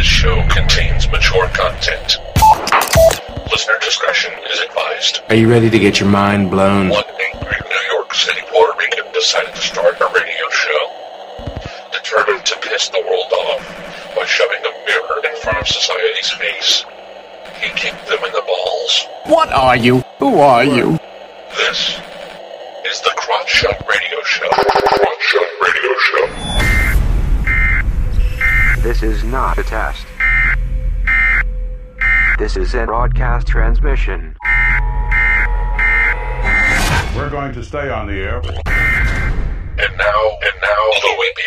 This show contains mature content. Listener discretion is advised. Are you ready to get your mind blown? One angry New York City Puerto Rican decided to start a radio show, determined to piss the world off by shoving a mirror in front of society's face. He kicked them in the balls. What are you? Who are you? This is the Crotch Shot Radio Show. Crotch Shot Radio Show. This is not a test. This is a broadcast transmission. We're going to stay on the air. And now, the Whippy.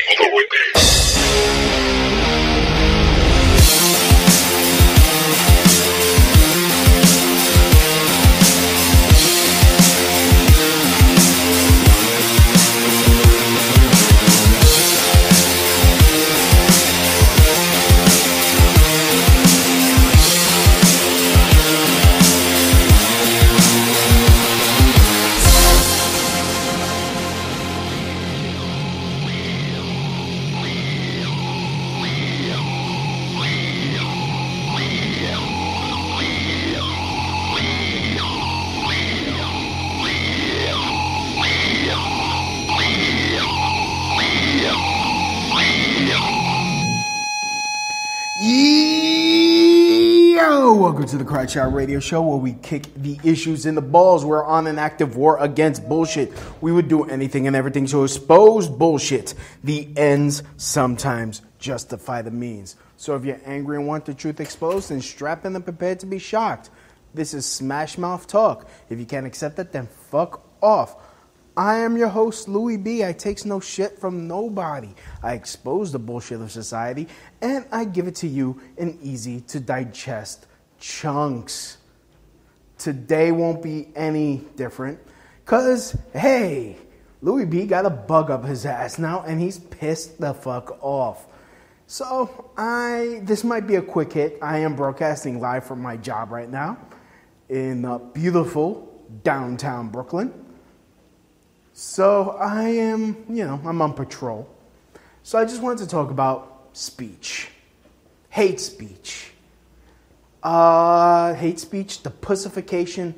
Welcome to the Crotch Shot Radio Show, where we kick the issues in the balls. We're on an active war against bullshit. We would do anything and everything to expose bullshit. The ends sometimes justify the means. So if you're angry and want the truth exposed, then strap in and prepare to be shocked. This is Smash Mouth Talk. If you can't accept it, then fuck off. I am your host, Louis B. I takes no shit from nobody. I expose the bullshit of society, and I give it to you in easy to digest chunks. Today won't be any different, because, hey, Louis B got a bug up his ass now, and he's pissed the fuck off. So, this might be a quick hit. I am broadcasting live from my job right now in beautiful downtown Brooklyn. So I am, I'm on patrol. So I just wanted to talk about speech. Hate speech. Hate speech, the pussification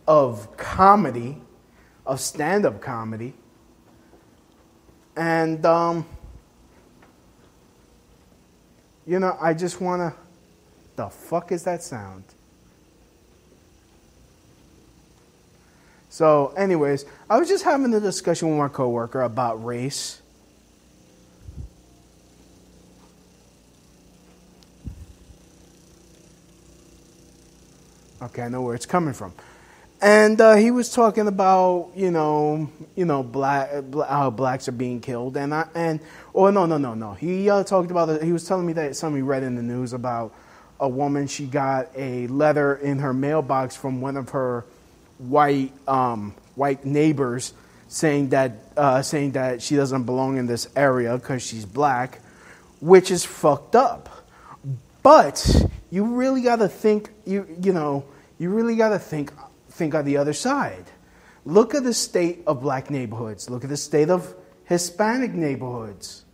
of comedy, of stand-up comedy. And, I just want to, the fuck is that sound? So, anyways, I was just having a discussion with my coworker about race. Okay, I know where it's coming from. And he was talking about, how blacks are being killed, no. He talked about he was telling me that something he read in the news about a woman. She got a letter in her mailbox from one of her white neighbors saying that she doesn't belong in this area because she's black, which is fucked up. But you really got to think you really got to think on the other side. Look at the state of black neighborhoods. Look at the state of Hispanic neighborhoods.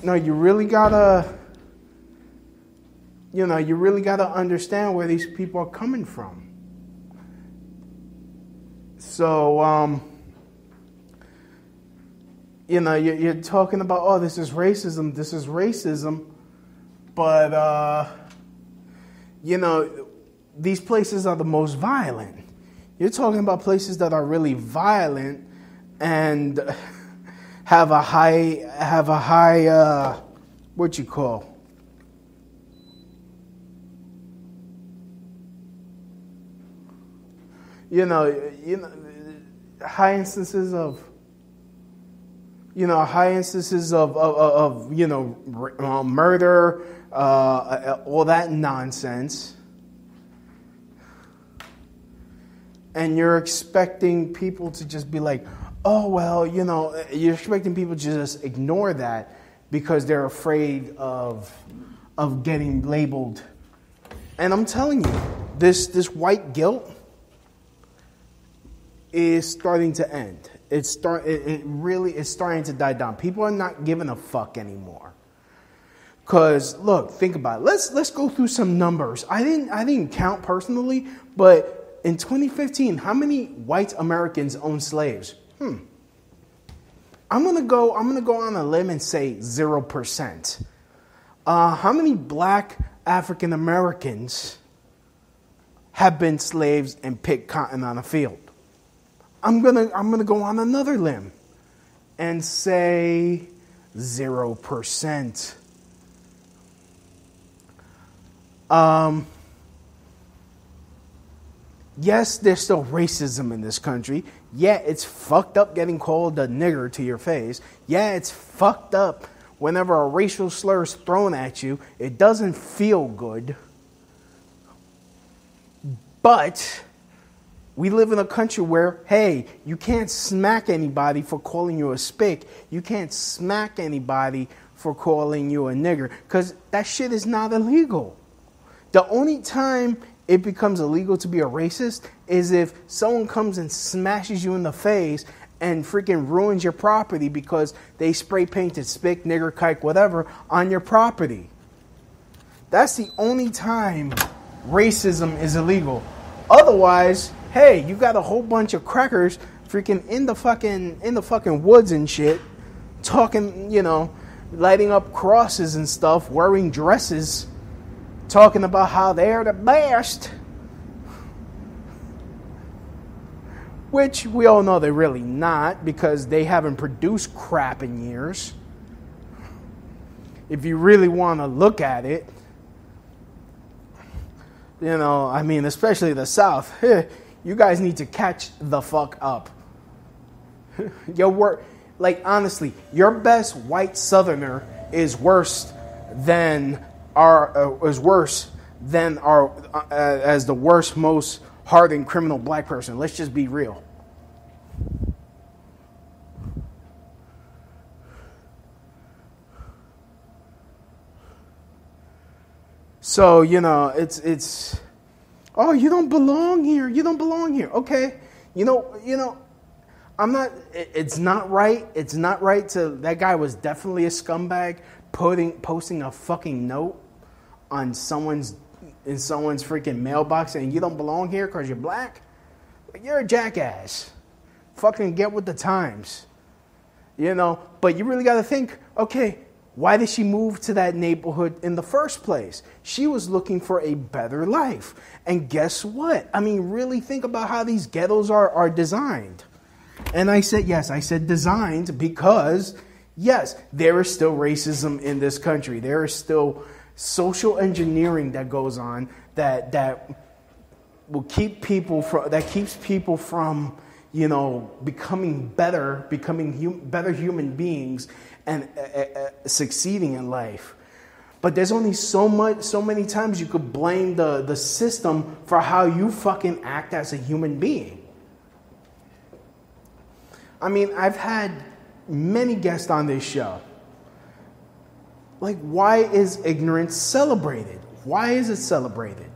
No, you really got to understand where these people are coming from. So, you're talking about, this is racism, but, these places are the most violent. You're talking about places that are really violent and have a high, what you call? High instances of murder, all that nonsense. And you're expecting people to just be like, you're expecting people to just ignore that because they're afraid of getting labeled. And I'm telling you, this white guilt is starting to end. It really is starting to die down. People are not giving a fuck anymore. Cause look, think about it. Let's go through some numbers. I didn't count personally, but in 2015, how many white Americans owned slaves? I'm gonna go on a limb and say 0%. How many black African Americans have been slaves and picked cotton on a field? I'm gonna go on another limb and say 0%. Yes, there's still racism in this country. Yeah, it's fucked up getting called a nigger to your face. Yeah, it's fucked up whenever a racial slur is thrown at you. It doesn't feel good. But we live in a country where, hey, you can't smack anybody for calling you a spick. You can't smack anybody for calling you a nigger, because that shit is not illegal. The only time it becomes illegal to be a racist is if someone comes and smashes you in the face and freaking ruins your property because they spray painted spick, nigger, kike, whatever on your property. That's the only time racism is illegal. Otherwise, hey, you got a whole bunch of crackers freaking in the fucking woods and shit, talking, lighting up crosses and stuff, wearing dresses, talking about how they're the best, which we all know they're really not, because they haven't produced crap in years. If you really want to look at it, especially the South, you guys need to catch the fuck up. Honestly, your best white Southerner is worse than as the worst, most hardened criminal black person. Let's just be real. So, it's oh, you don't belong here. You don't belong here. Okay. I'm not, it's not right. It's not right that guy was definitely a scumbag posting a fucking note on someone's freaking mailbox saying you don't belong here because you're black. You're a jackass. Fucking get with the times. But you really got to think, okay, why did she move to that neighborhood in the first place? She was looking for a better life. And guess what? Really think about how these ghettos are designed. And I said designed because, yes, there is still racism in this country. There is still social engineering that goes on that will keeps people from becoming better human beings and succeeding in life. But there's only so many times you could blame the system for how you fucking act as a human being. I've had many guests on this show. Why is ignorance celebrated? Why is it celebrated?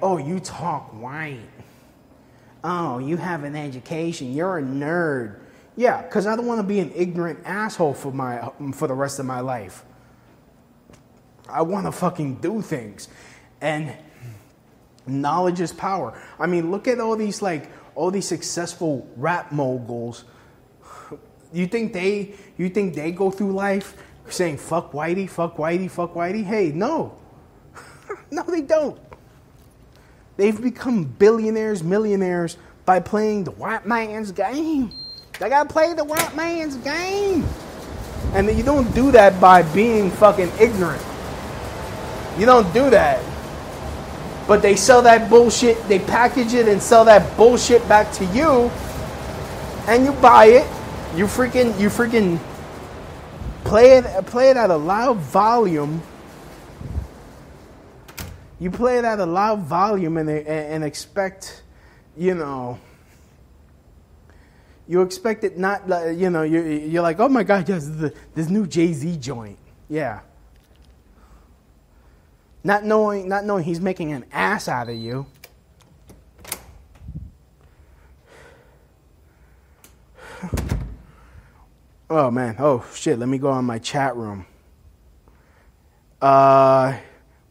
Oh, you talk white. Oh, you have an education. You're a nerd. Yeah, because I don't want to be an ignorant asshole for the rest of my life. I want to fucking do things. And knowledge is power. Look at all these successful rap moguls. You think they go through life saying fuck whitey, fuck whitey, fuck whitey? Hey, no. No, they don't. They've become billionaires, millionaires by playing the white man's game. They gotta play the white man's game. And you don't do that by being fucking ignorant. You don't do that. But they sell that bullshit, they package it and sell that bullshit back to you, and you buy it. You freaking play it at a loud volume. You play it at a loud volume and expect, you expect it not, you're like, oh my God, yes, this new Jay-Z joint. Yeah. Not knowing he's making an ass out of you. Oh, man. Oh, shit. Let me go on my chat room.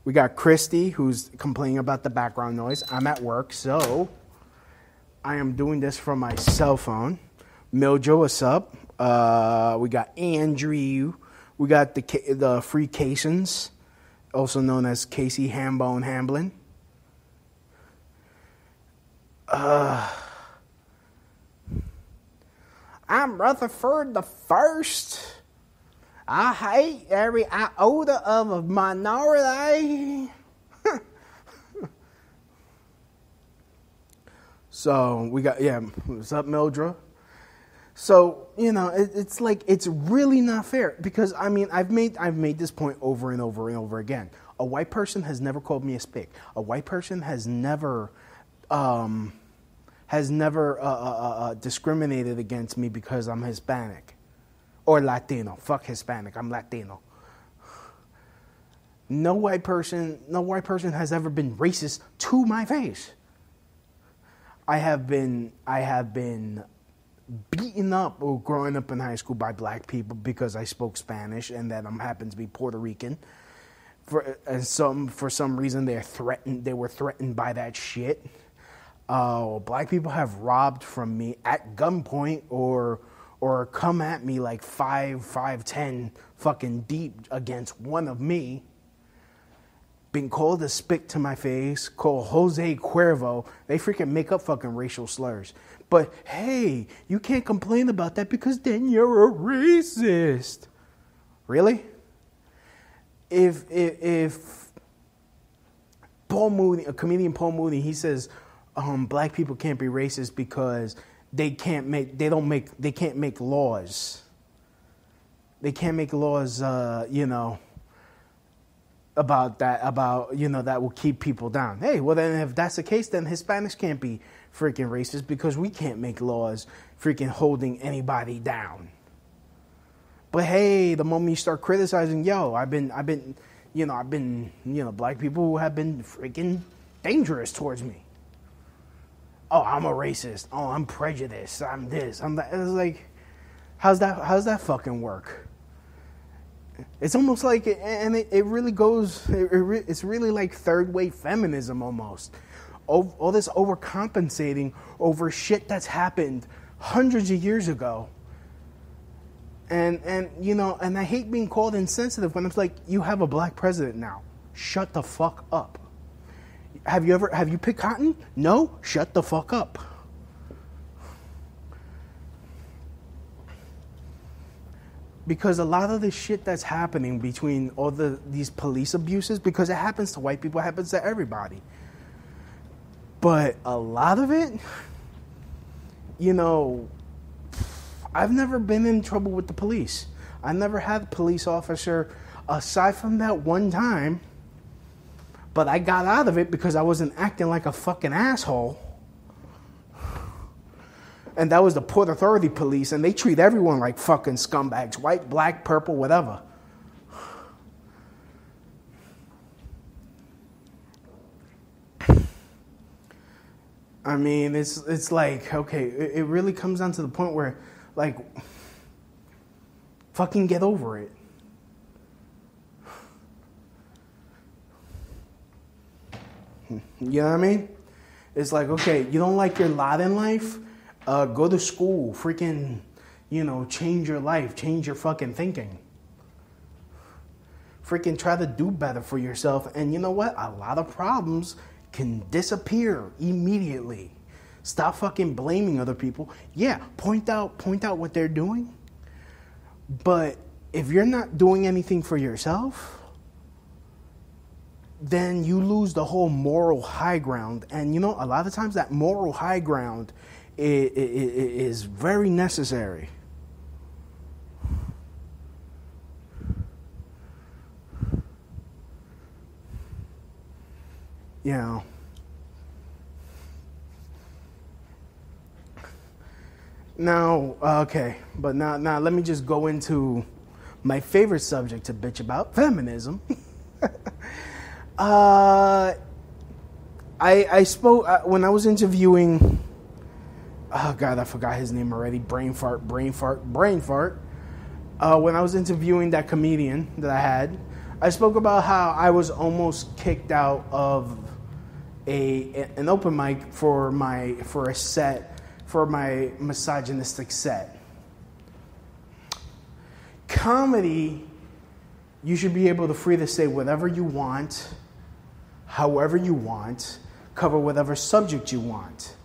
We got Christy, who's complaining about the background noise. I'm at work, so I am doing this from my cell phone. Miljo, what's up? We got Andrew. We got the Free Casons, also known as Casey Hambone Hamblin. I'm Rutherford the First. I hate every iota of a minority. So we got, what's up, Mildred? So, it's like, it's really not fair because, I mean, I've made this point over and over and over again. A white person has never called me a spick. A white person has never discriminated against me because I'm Hispanic or Latino. Fuck Hispanic, I'm Latino. No white person has ever been racist to my face. I have been beaten up or growing up in high school by black people because I spoke Spanish and that I happen to be Puerto Rican. For some reason they were threatened by that shit. Black people have robbed from me at gunpoint or come at me like 5'10" fucking deep against one of me. Been called a spick to my face, called Jose Cuervo. They freaking make up fucking racial slurs. But hey, you can't complain about that because then you're a racist. Really? If Paul Mooney, a comedian Paul Mooney, he says black people can't be racist because they can't make laws. They can't make laws, about that will keep people down. Hey, well then if that's the case, then Hispanics can't be freaking racist because we can't make laws freaking holding anybody down. But hey, the moment you start criticizing, black people have been freaking dangerous towards me. Oh, I'm a racist. Oh, I'm prejudiced. I'm this. I'm that. It's like, how's that fucking work? It's almost like, it really goes, it's really like third wave feminism almost. All this overcompensating over shit that's happened hundreds of years ago. And I hate being called insensitive when it's like, you have a black president now. Shut the fuck up. Have you picked cotton? No? Shut the fuck up. Because a lot of the shit that's happening between all these police abuses, because it happens to white people, it happens to everybody. But a lot of it, I've never been in trouble with the police. I never had a police officer aside from that one time. But I got out of it because I wasn't acting like a fucking asshole. And that was the Port Authority police, and they treat everyone like fucking scumbags, white, black, purple, whatever. I mean, it's like, okay, it really comes down to the point where, like, fucking get over it. You know what I mean? It's like, okay, you don't like your lot in life? Go to school, freaking, change your life, change your fucking thinking. Freaking try to do better for yourself. And you know what? A lot of problems can disappear immediately. Stop fucking blaming other people. Yeah, point out what they're doing. But if you're not doing anything for yourself, then you lose the whole moral high ground. And a lot of times that moral high ground is very necessary. Now, okay, but now let me just go into my favorite subject to bitch about, feminism. I spoke when I was interviewing. Oh God, I forgot his name already. Brain fart. when I was interviewing that comedian that I had, I spoke about how I was almost kicked out of an open mic for my misogynistic set. Comedy, you should be able to free to say whatever you want, however you want, cover whatever subject you want.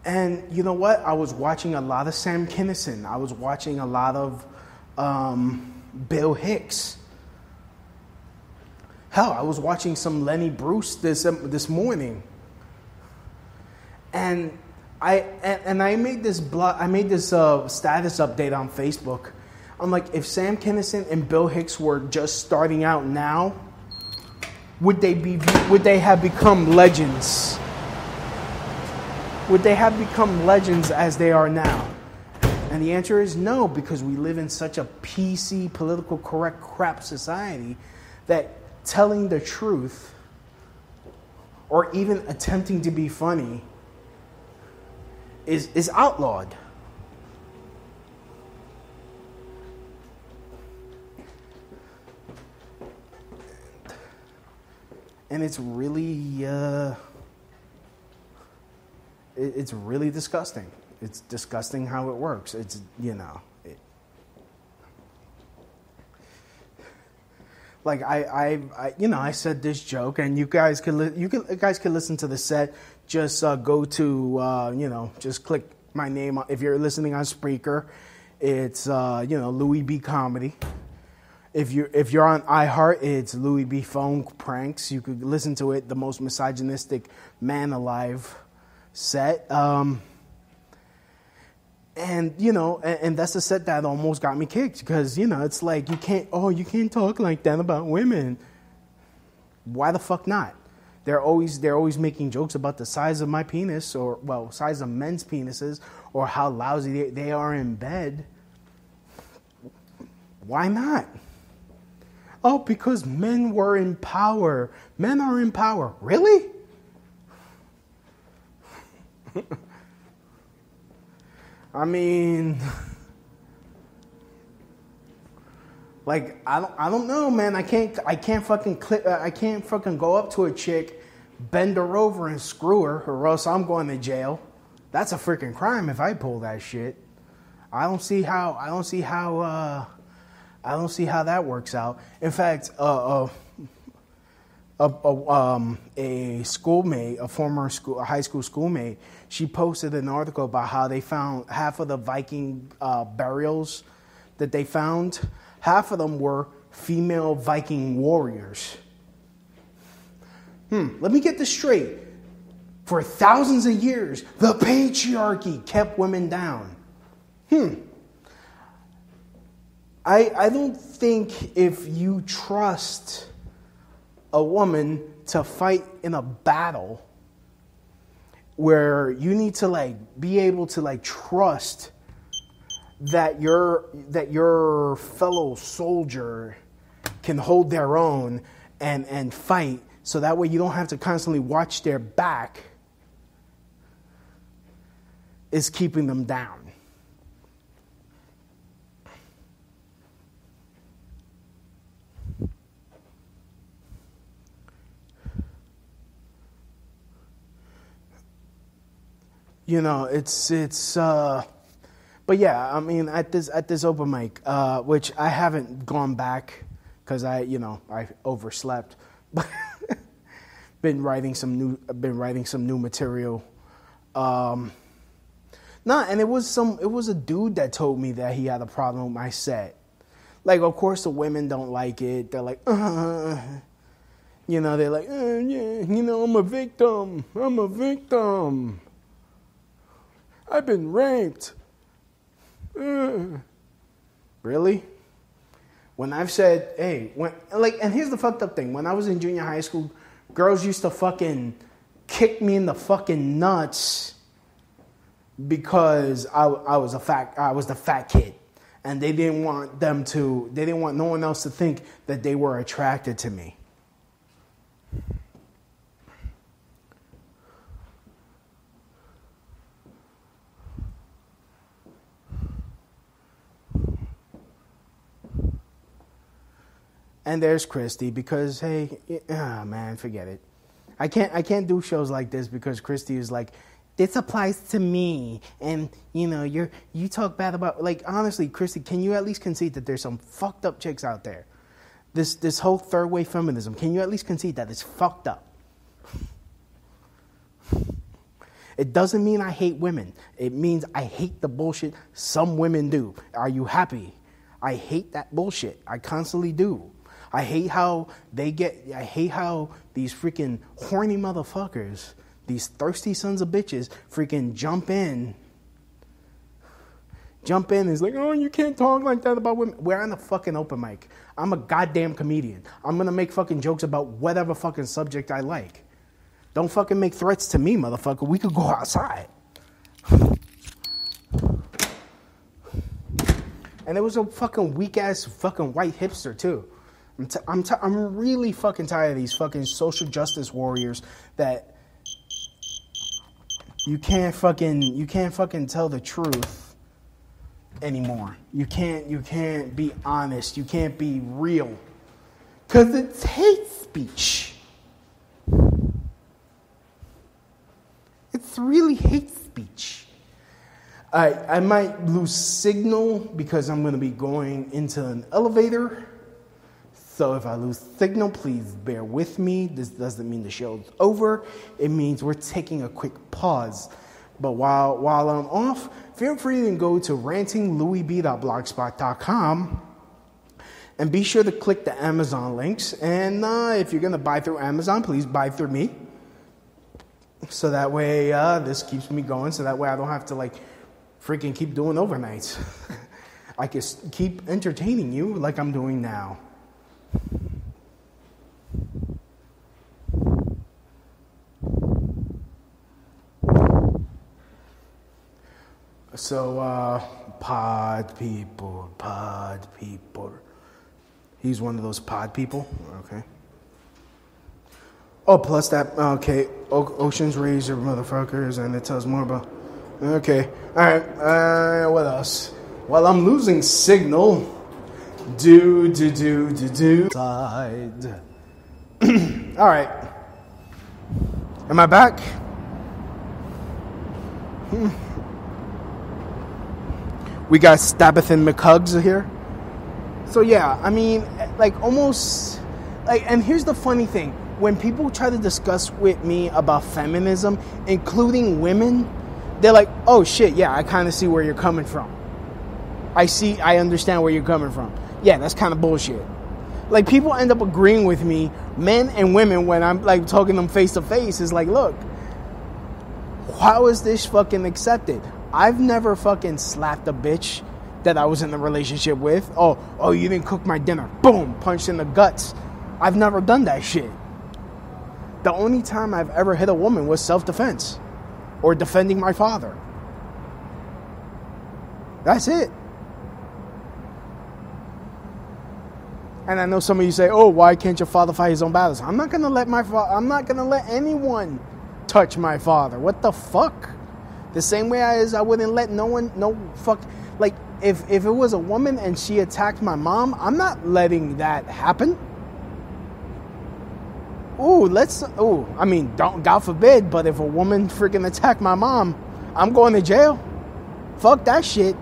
And you know what? I was watching a lot of Sam Kinison. I was watching a lot of Bill Hicks. Hell, I was watching some Lenny Bruce this morning. And I made this status update on Facebook. I'm like, if Sam Kinison and Bill Hicks were just starting out now, would they have become legends? Would they have become legends as they are now? And the answer is no, because we live in such a PC, political correct crap society that telling the truth or even attempting to be funny is outlawed. And it's really it's really disgusting. It's disgusting how it works. It's, like I said this joke, and you guys can listen to the set. Just go to just click my name if you're listening on Spreaker. It's Louis B Comedy. If you're on iHeart, it's Louis B Phone Pranks. You could listen to it, the most misogynistic man alive set. And that's a set that almost got me kicked, because it's like you can't talk like that about women. Why the fuck not? They're always making jokes about the size of my penis, or size of men's penises, or how lousy they are in bed. Why not? Oh, because men were in power. Men are in power. Really? I mean, like, I don't know, man. I can't fucking go up to a chick, bend her over and screw her, or else I'm going to jail. That's a freaking crime if I pull that shit. I don't see how that works out. In fact, a schoolmate, a high school schoolmate, she posted an article about how they found half of the Viking burials that they found. Half of them were female Viking warriors. Let me get this straight. For thousands of years, the patriarchy kept women down. I don't think if you trust a woman to fight in a battle where you need to be able to trust that your fellow soldier can hold their own and fight, so that way you don't have to constantly watch their back, is keeping them down. But yeah, I mean, at this open mic, which I haven't gone back because I overslept, but been writing some new material. And it was a dude that told me that he had a problem with my set. Like, of course, the women don't like it. They're like, they're like, I'm a victim. I've been raped. Really? When I've said, and here's the fucked up thing. When I was in junior high school, girls used to fucking kick me in the fucking nuts because I was the fat kid. And they didn't want no one else to think that they were attracted to me. And there's Christy because, hey, man, forget it. I can't do shows like this because Christy is like, this applies to me, and you talk bad about, like, honestly, Christy, can you at least concede that there's some fucked up chicks out there? This whole third wave feminism, can you at least concede that it's fucked up? It doesn't mean I hate women. It means I hate the bullshit some women do. Are you happy? I hate that bullshit. I constantly do. I hate how these freaking horny motherfuckers, these thirsty sons of bitches, freaking jump in. It's like, oh, you can't talk like that about women. We're on a fucking open mic. I'm a goddamn comedian. I'm going to make fucking jokes about whatever fucking subject I like. Don't fucking make threats to me, motherfucker. We could go outside. And it was a fucking weak-ass fucking white hipster, too. I'm really fucking tired of these fucking social justice warriors that you can't fucking tell the truth anymore. You can't be honest. You can't be real. 'Cause it's hate speech. It's really hate speech. I might lose signal because I'm going to be going into an elevator. So if I lose signal, please bear with me. This doesn't mean the show's over. It means we're taking a quick pause. But while I'm off, feel free to go to rantinglouisb.blogspot.com and be sure to click the Amazon links. And if you're going to buy through Amazon, please buy through me. So that way this keeps me going. So that way I don't have to freaking keep doing overnights. I can keep entertaining you like I'm doing now. So, pod people. He's one of those pod people. Okay. Oh, plus that, okay, Ocean's Razor motherfuckers, and it tells more about, okay. All right, what else? Well, I'm losing signal. Side. All right. Am I back? We got Stabithan McHugs here. So yeah, I mean, almost, and here's the funny thing. When people try to discuss with me about feminism, including women, they're like, oh shit, yeah, I kind of see where you're coming from. I understand where you're coming from. Yeah, that's kind of bullshit. People end up agreeing with me, men and women, when I'm talking to them face to face. Is like, look, how is this fucking accepted? I've never fucking slapped a bitch that I was in a relationship with. Oh, you didn't cook my dinner. Boom, punched in the guts. I've never done that shit. The only time I've ever hit a woman was self-defense or defending my father. That's it. And I know some of you say, "Oh, why can't your father fight his own battles?" I'm not gonna let anyone touch my father. What the fuck? The same way I wouldn't let if it was a woman and she attacked my mom, I'm not letting that happen. Don't, God forbid, but if a woman freaking attacked my mom, I'm going to jail. Fuck that shit.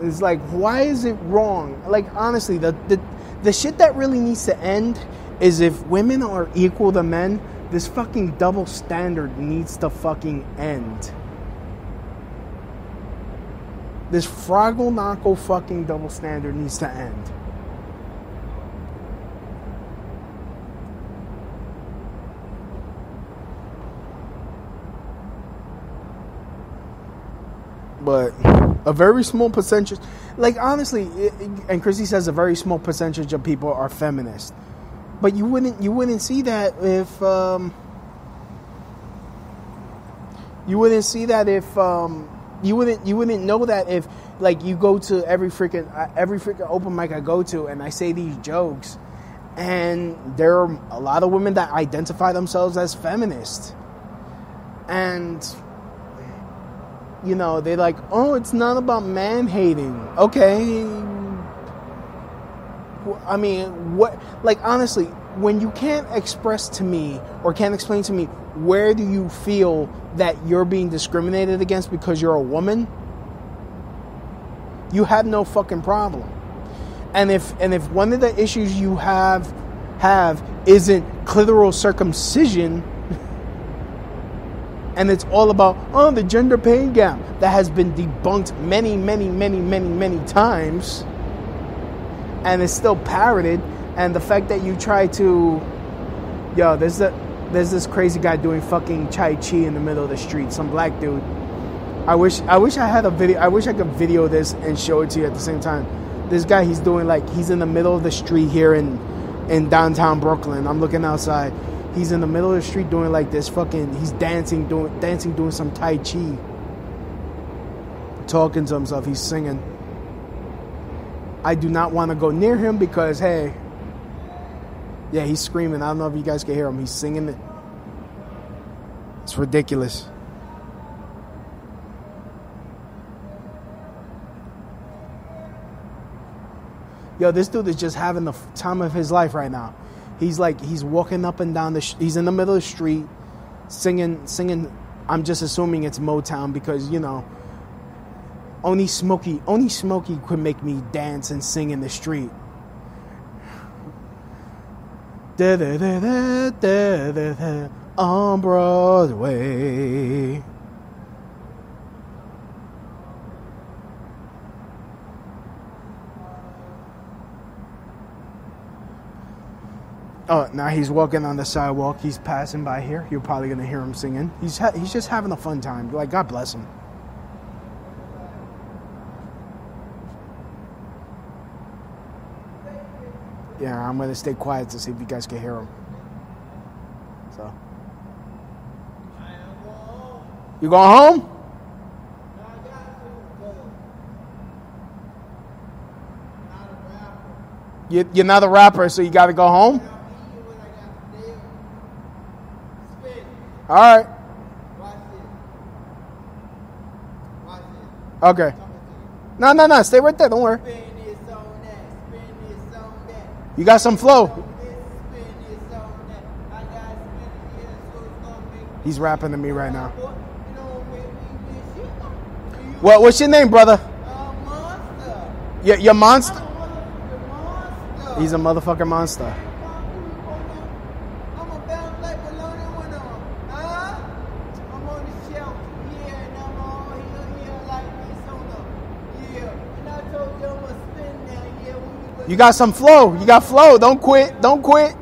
It's like, why is it wrong? Honestly, the shit that really needs to end is if women are equal to men, this fucking double standard needs to fucking end. This Froggle Knockle fucking double standard needs to end. But a very small percentage, honestly, and Chrissy says a very small percentage of people are feminist. But you wouldn't see that if you wouldn't know that if you go to every freaking open mic I go to and I say these jokes, and there are a lot of women that identify themselves as feminists. And, you know, they're like, oh, it's not about man-hating. Okay. I mean, what, like, honestly, when you can't express to me or can't explain to me where do you feel that you're being discriminated against because you're a woman, you have no fucking problem. And if one of the issues you have isn't clitoral circumcision, and it's all about, oh, the gender pay gap that has been debunked many times, and it's still parroted, and the fact that you try to, yo, there's this crazy guy doing fucking Tai Chi in the middle of the street, some black dude. I wish I had a video. I wish I could video this and show it to you at the same time. This guy, he's doing like, he's in the middle of the street here in downtown Brooklyn. I'm looking outside. He's in the middle of the street doing like this fucking, he's dancing, doing some Tai Chi. Talking to himself, he's singing. I do not want to go near him because, hey, yeah, he's screaming. I don't know if you guys can hear him. He's singing it. It's ridiculous. Yo, this dude is just having the time of his life right now. He's walking up and down he's in the middle of the street, singing. I'm just assuming it's Motown because, you know, only Smokey could make me dance and sing in the street. Da da da da da da da on Broadway. Oh, now he's walking on the sidewalk. He's passing by here. You're probably going to hear him singing. He's just having a fun time. Like, God bless him. Yeah, I'm going to stay quiet to see if you guys can hear him. So. You going home? You're not a rapper, so you got to go home? All right. Okay. No. Stay right there. Don't worry. You got some flow. He's rapping to me right now. What's your name, brother? Your monster? He's a motherfucking monster. You got some flow. You got flow. Don't quit. Don't quit.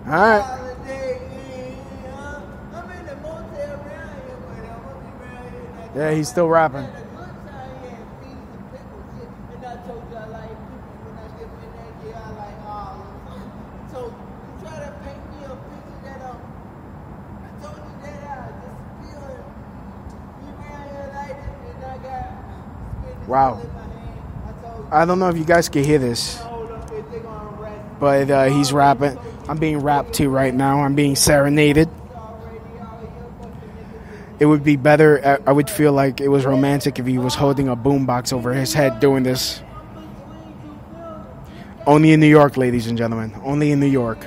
All right. Yeah, he's still rapping. Wow. I don't know if you guys can hear this, but he's rapping. I'm being rapped to right now. I'm being serenaded. It would be better, I would feel like it was romantic if he was holding a boombox over his head doing this. Only in New York, ladies and gentlemen. Only in New York.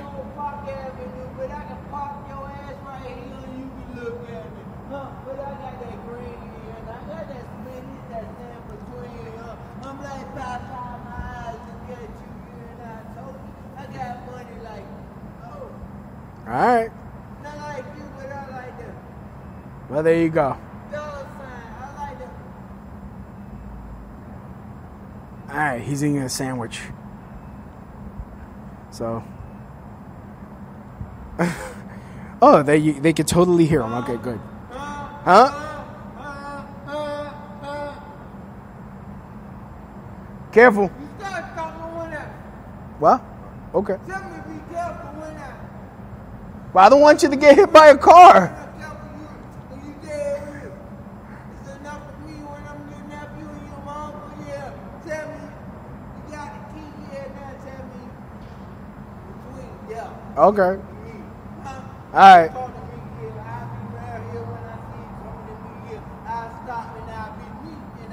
All right. Well, there you go. All right, he's eating a sandwich. So, oh, they could totally hear him. Okay, good. Huh? Careful. What? Okay. Tell me be careful when I. But I don't want you to get hit by a car. Be careful when you dead real. It's enough for me when I'm your nephew and your uncle. Yeah. Tell me. You got the key here now. Tell me. Between. Yeah. Okay. Huh? All right. Talk to me here. I'll be around here when I see you coming to me here. I'll stop and I'll be me and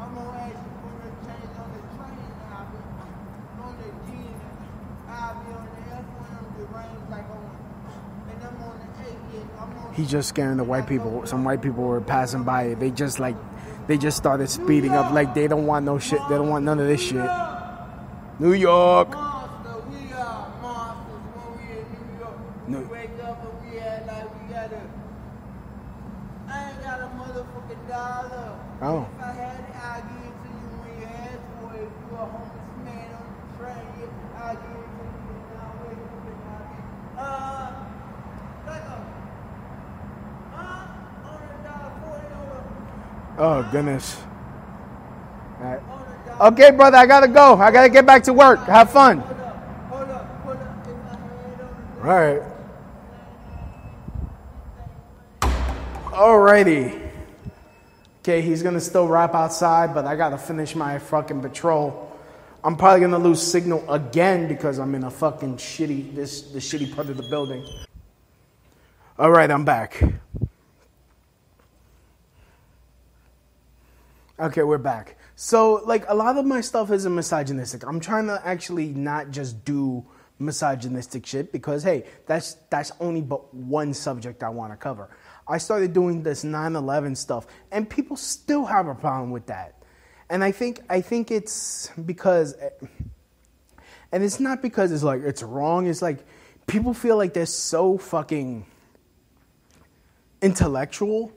I'm gonna ask you for the change on the train and I'll be on the G and I'll be on the F1 on the range like on and I'm on the 8 yet. I'm on He's just scaring the white people. Some white people were passing by. They just started speeding up. Like they don't want no shit. They don't want none of this shit. New York. monster. We are monsters when we in New York. No. We wake up and we act like we got I ain't got a motherfucking dollar. Oh. If I had it, I'll give it to you when you ask for it. If you a homeless man on the train, yeah, I'll give it to you. And I'll wait for it. Like on $1.40 Oh goodness. All right. Okay, brother, I gotta go. I gotta get back to work. Have fun. Hold up. If I had on All right. Alrighty. Okay, he's gonna still rap outside, but I gotta finish my fucking patrol. I'm probably gonna lose signal again because I'm in a fucking the shitty part of the building. All right, I'm back. Okay, we're back. So, like, a lot of my stuff isn't misogynistic. I'm trying to actually not just do misogynistic shit because, hey, that's only but one subject I want to cover. I started doing this 9/11 stuff, and people still have a problem with that. And I think it's because, and it's not because it's like it's wrong. It's like people feel like they're so fucking intellectual,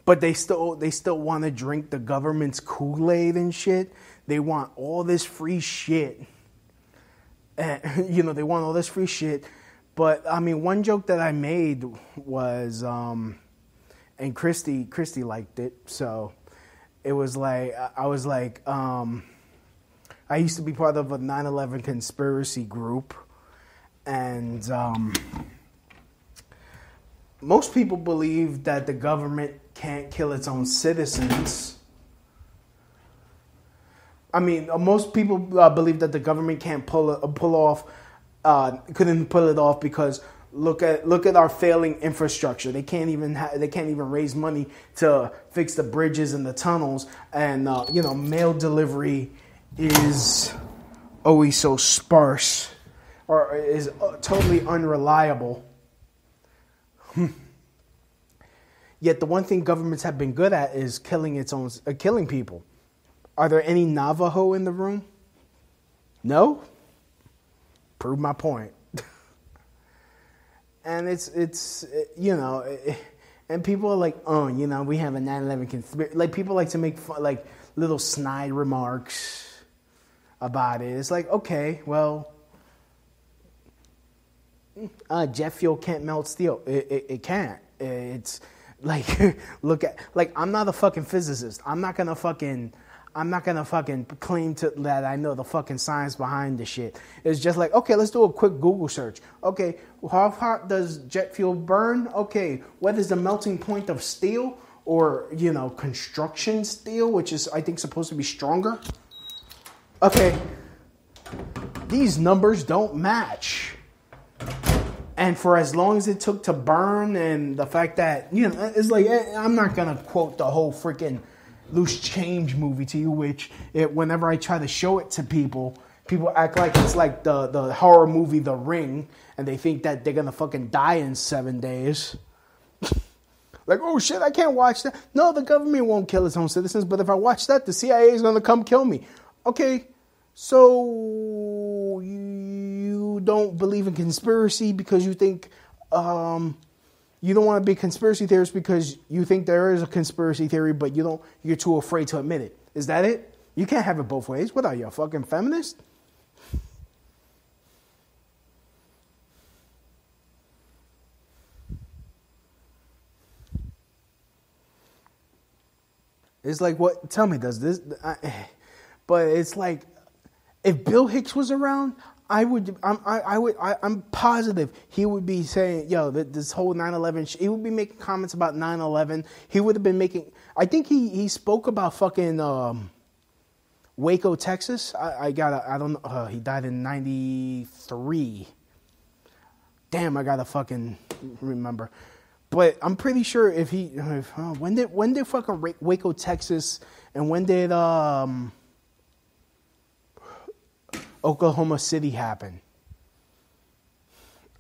but they still want to drink the government's Kool-Aid and shit. They want all this free shit. And, they want all this free shit. But I mean, one joke that I made was, and Christy liked it. So it was like, I was like, I used to be part of a 9/11 conspiracy group, and most people believe that the government can't kill its own citizens. I mean, most people believe that the government can't couldn't pull it off because look at our failing infrastructure. They can't even raise money to fix the bridges and the tunnels, and mail delivery is always so sparse or is totally unreliable. Yet the one thing governments have been good at is killing people. Are there any Navajo in the room? No? Prove my point. And it's and people are like, we have a 9/11 conspiracy. Like, people like to make fun, like little snide remarks about it. It's like, okay, well, jet fuel can't melt steel. It can't. It's like, look at, like, I'm not a fucking physicist. I'm not gonna fucking claim that I know the fucking science behind this shit. It's just like, okay, let's do a quick Google search. Okay, how hot does jet fuel burn? Okay, what is the melting point of steel? Or, construction steel, which is, I think, supposed to be stronger? Okay, these numbers don't match. And for as long as it took to burn, and the fact that, it's like, I'm not going to quote the whole freaking Loose Change movie to you, which whenever I try to show it to people act like it's like the horror movie The Ring, and they think that they're going to fucking die in 7 days. Like, oh shit, I can't watch that. No, the government won't kill its own citizens, but if I watch that, the CIA is going to come kill me. Okay, so you don't believe in conspiracy because you think, you don't want to be a conspiracy theorist because you think there is a conspiracy theory, but you're too afraid to admit it. Is that it? You can't have it both ways. What are you, a fucking feminist? It's like, what? Tell me, does this? But it's like, If Bill Hicks was around, I'm positive he would be saying, yo, this whole 9/11, he would be making comments about 9/11. He would have been making, I think he spoke about fucking Waco, Texas. I don't know, he died in 93. Damn, I gotta fucking remember. But I'm pretty sure when did fucking Waco, Texas, and when did Oklahoma City happen?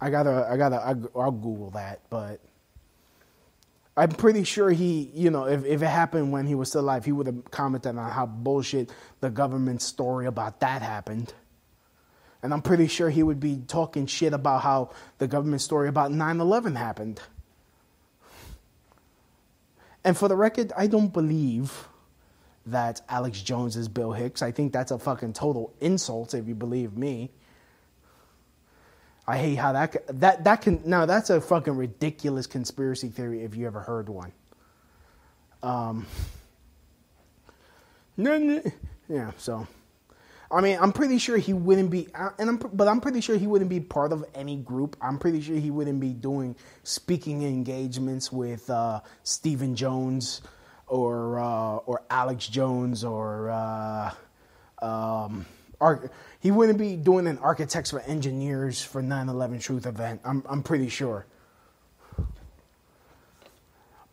I'll Google that, but I'm pretty sure he, if it happened when he was still alive, he would have commented on how bullshit the government story about that happened. And I'm pretty sure he would be talking shit about how the government story about 9/11 happened. And for the record, I don't believe that Alex Jones is Bill Hicks. I think that's a fucking total insult if you believe me. I hate how that can, now that's a fucking ridiculous conspiracy theory if you ever heard one. Yeah, so I mean, I'm pretty sure he wouldn't be, but I'm pretty sure he wouldn't be part of any group. I'm pretty sure he wouldn't be doing speaking engagements with Stephen Jones or Alex Jones or he wouldn't be doing an Architects for Engineers for 9/11 Truth event. I'm pretty sure.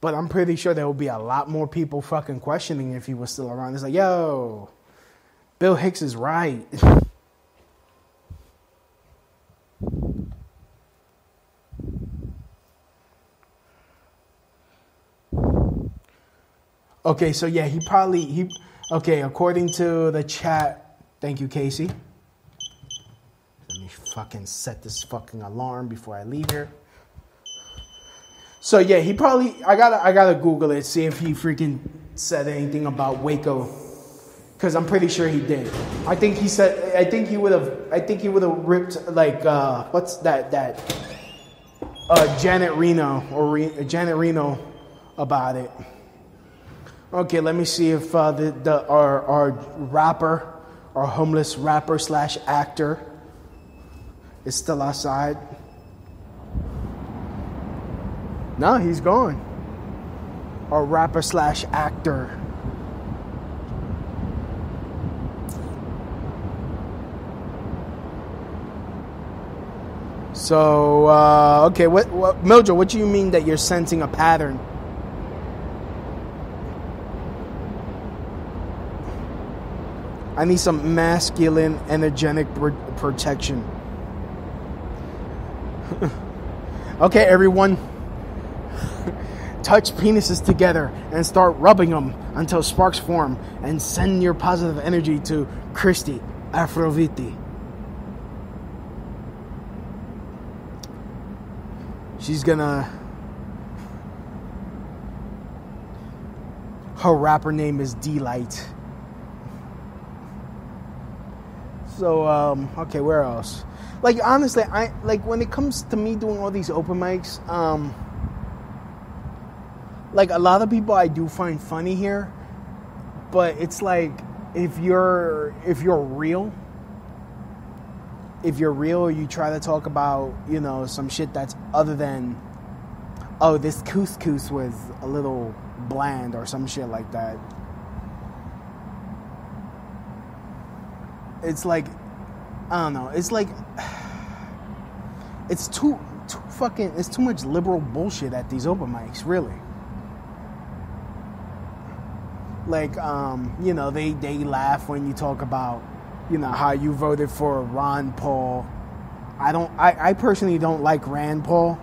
But I'm pretty sure there will be a lot more people fucking questioning if he was still around. It's like, yo, Bill Hicks is right. Okay, so yeah, okay, according to the chat, thank you, Casey. Let me fucking set this fucking alarm before I leave here. So yeah, I gotta Google it, see if he freaking said anything about Waco. Because I'm pretty sure he did. I think he would have ripped, like, what's that Janet Reno about it. Okay, let me see if our rapper, our homeless rapper / actor is still outside. No, he's gone. Our rapper / actor. So, okay, what Mildred, what do you mean that you're sensing a pattern? I need some masculine, energetic protection. Okay, everyone. Touch penises together and start rubbing them until sparks form, and send your positive energy to Christy Aphrodite. She's gonna... Her rapper name is D-Light. So, okay, where else? Like, honestly, when it comes to me doing all these open mics, like, a lot of people I do find funny here, but it's like, if you're real, you try to talk about, some shit that's other than, oh, this couscous was a little bland or some shit like that. It's like, I don't know. It's like, it's too much liberal bullshit at these open mics, really. Like, they laugh when you talk about, how you voted for Ron Paul. I personally don't like Rand Paul.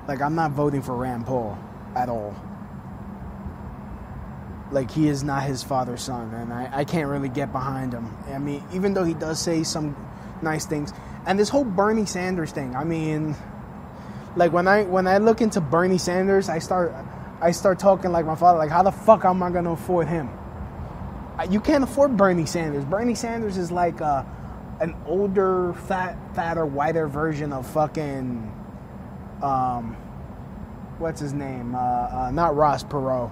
Like, I'm not voting for Rand Paul at all. Like, he is not his father's son, and I can't really get behind him. I mean, even though he does say some nice things. And this whole Bernie Sanders thing, I mean, like, when I look into Bernie Sanders, I start talking like my father, like, how the fuck am I going to afford him? You can't afford Bernie Sanders. Bernie Sanders is like an older, fatter, whiter version of fucking what's his name? Not Ross Perot.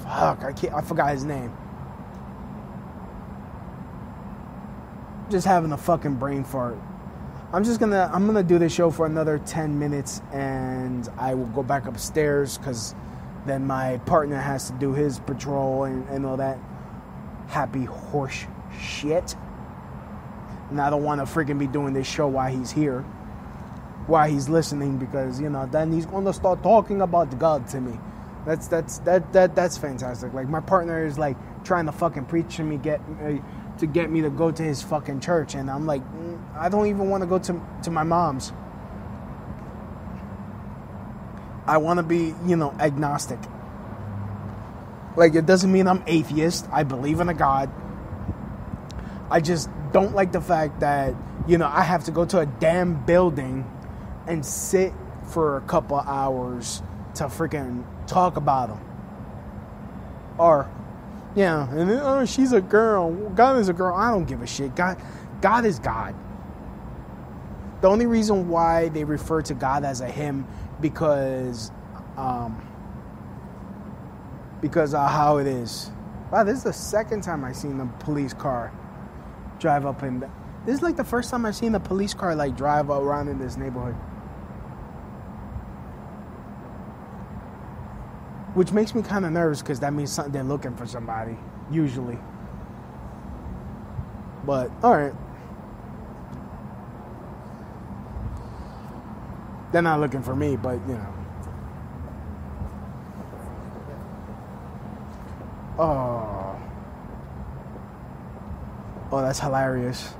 Fuck, I forgot his name. Just having a fucking brain fart. I'm gonna do this show for another 10 minutes and I will go back upstairs because then my partner has to do his patrol and all that happy horse shit. And I don't want to freaking be doing this show while he's here, while he's listening, because then he's gonna start talking about God to me. That's fantastic. Like, my partner is like trying to fucking preach to me, to get me to go to his fucking church, and I'm like, I don't even want to go to my mom's. I want to be, agnostic. Like, it doesn't mean I'm atheist. I believe in a God. I just don't like the fact that, I have to go to a damn building and sit for a couple hours to freaking talk about them. Or, and then, she's a girl. God is a girl. I don't give a shit. God is God. The only reason why they refer to God as a him because of how it is. Wow, this is the second time I've seen a police car drive up in. This is like the first time I've seen a police car like drive around in this neighborhood. Which makes me kind of nervous because that means they're looking for somebody, usually. But, alright. They're not looking for me, but, Oh, that's hilarious.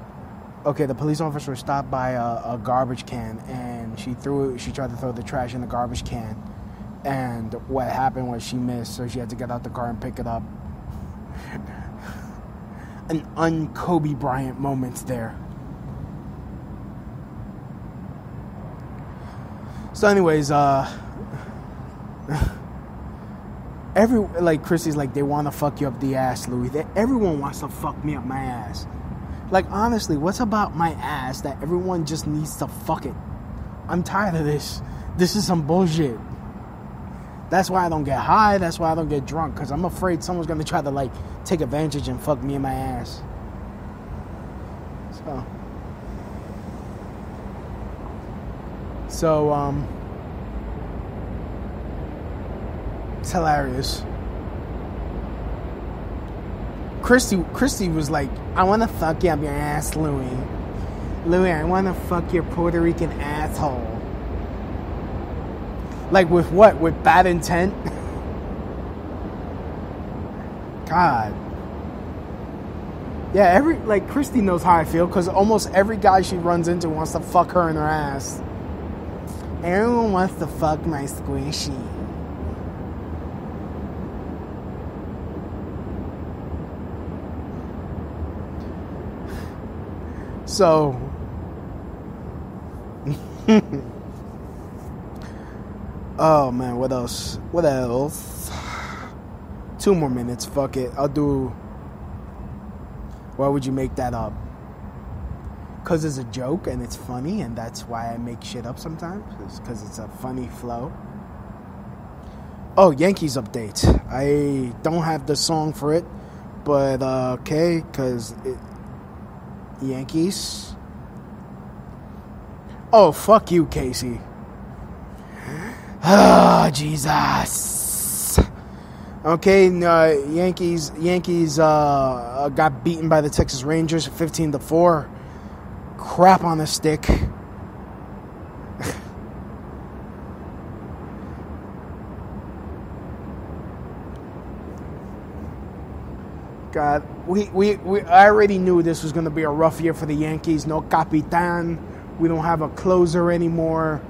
Okay, the police officer stopped by a garbage can, and she tried to throw the trash in the garbage can. And what happened was she missed, so she had to get out the car and pick it up. An un-Kobe Bryant moment there. So anyways, Chrissy's like, they want to fuck you up the ass, Louis. Everyone wants to fuck me up my ass. Like, honestly, what's about my ass that everyone just needs to fuck it? I'm tired of this. This is some bullshit. That's why I don't get high. That's why I don't get drunk. Because I'm afraid someone's going to try to, take advantage and fuck me in my ass. So, it's hilarious. Christy was like, I want to fuck you up your ass, Louis. Louis, I want to fuck your Puerto Rican asshole. Like, with what? With bad intent? God. Yeah, Christy knows how I feel, because almost every guy she runs into wants to fuck her in her ass. Everyone wants to fuck my squishy. So... Oh man, what else? 2 more minutes, fuck it. I'll do... Why would you make that up? Because it's a joke and it's funny, and that's why I make shit up sometimes. It's because it's a funny flow. Oh, Yankees update. I don't have the song for it, but okay, because Yankees. Oh, fuck you, Casey. Ah, Jesus. Okay, Yankees got beaten by the Texas Rangers 15-4. Crap on a stick. God, I already knew this was going to be a rough year for the Yankees. No Capitan. We don't have a closer anymore.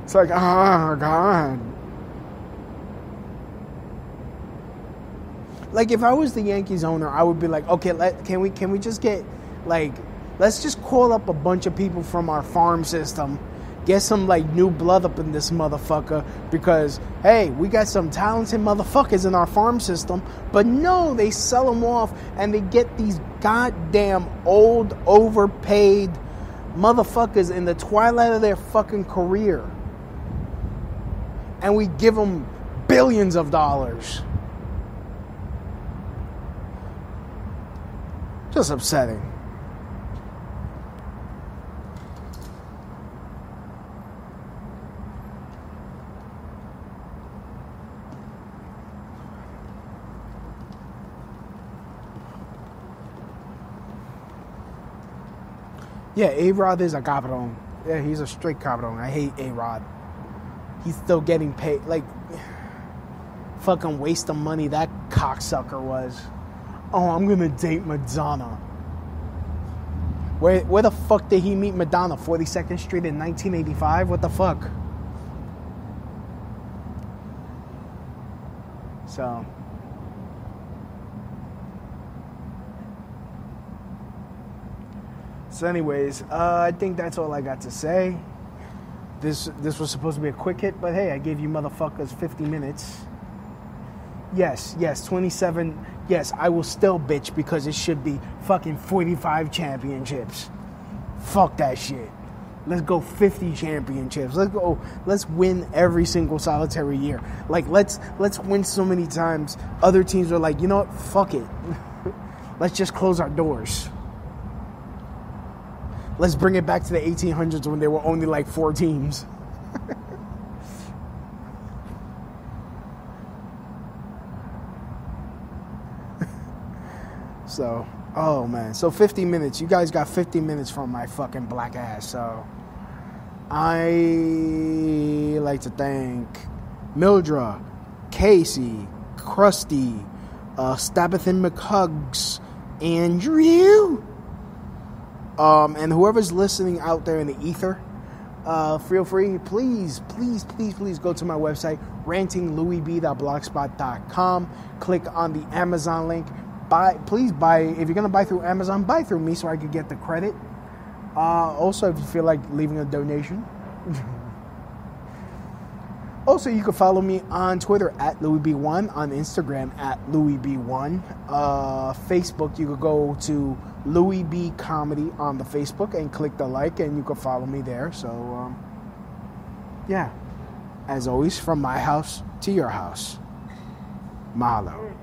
It's like, oh, God. Like, if I was the Yankees owner, I would be like, okay, can we just get, let's just call up a bunch of people from our farm system, get some, new blood up in this motherfucker, because, hey, we got some talented motherfuckers in our farm system, but no, they sell them off, and they get these goddamn old, overpaid motherfuckers in the twilight of their fucking career. and we give them billions of dollars. Just upsetting. Yeah, A-Rod is a cabrón. Yeah, he's a straight cabrón. I hate A-Rod. He's still getting paid. Like, fucking waste of money that cocksucker was. Oh, I'm gonna date Madonna. Where the fuck did he meet Madonna? 42nd Street in 1985? What the fuck? So anyways, I think that's all I got to say. This was supposed to be a quick hit, but hey, I gave you motherfuckers 50 minutes. Yes, 27. Yes, I will still bitch because it should be fucking 45 championships. Fuck that shit. Let's go 50 championships. Let's win every single solitary year. Like, let's win so many times. Other teams are like, you know what? Fuck it. Let's just close our doors. Let's bring it back to the 1800s when there were only like 4 teams. So, oh man. So 50 minutes. You guys got 50 minutes from my fucking black ass. So, I like to thank Mildra, Casey, Krusty, Stabbathan McHugs, Andrew, and whoever's listening out there in the ether, feel free, please go to my website, rantinglouisb.blogspot.com. Click on the Amazon link. Please buy, if you're going to buy through Amazon, buy through me so I can get the credit. Also, if you feel like leaving a donation. Also, you can follow me on Twitter at LouisB1, on Instagram at LouisB1. Facebook, you could go to Louis B Comedy on the Facebook and click the like, and you can follow me there. So, yeah. As always, from my house to your house. Mahalo.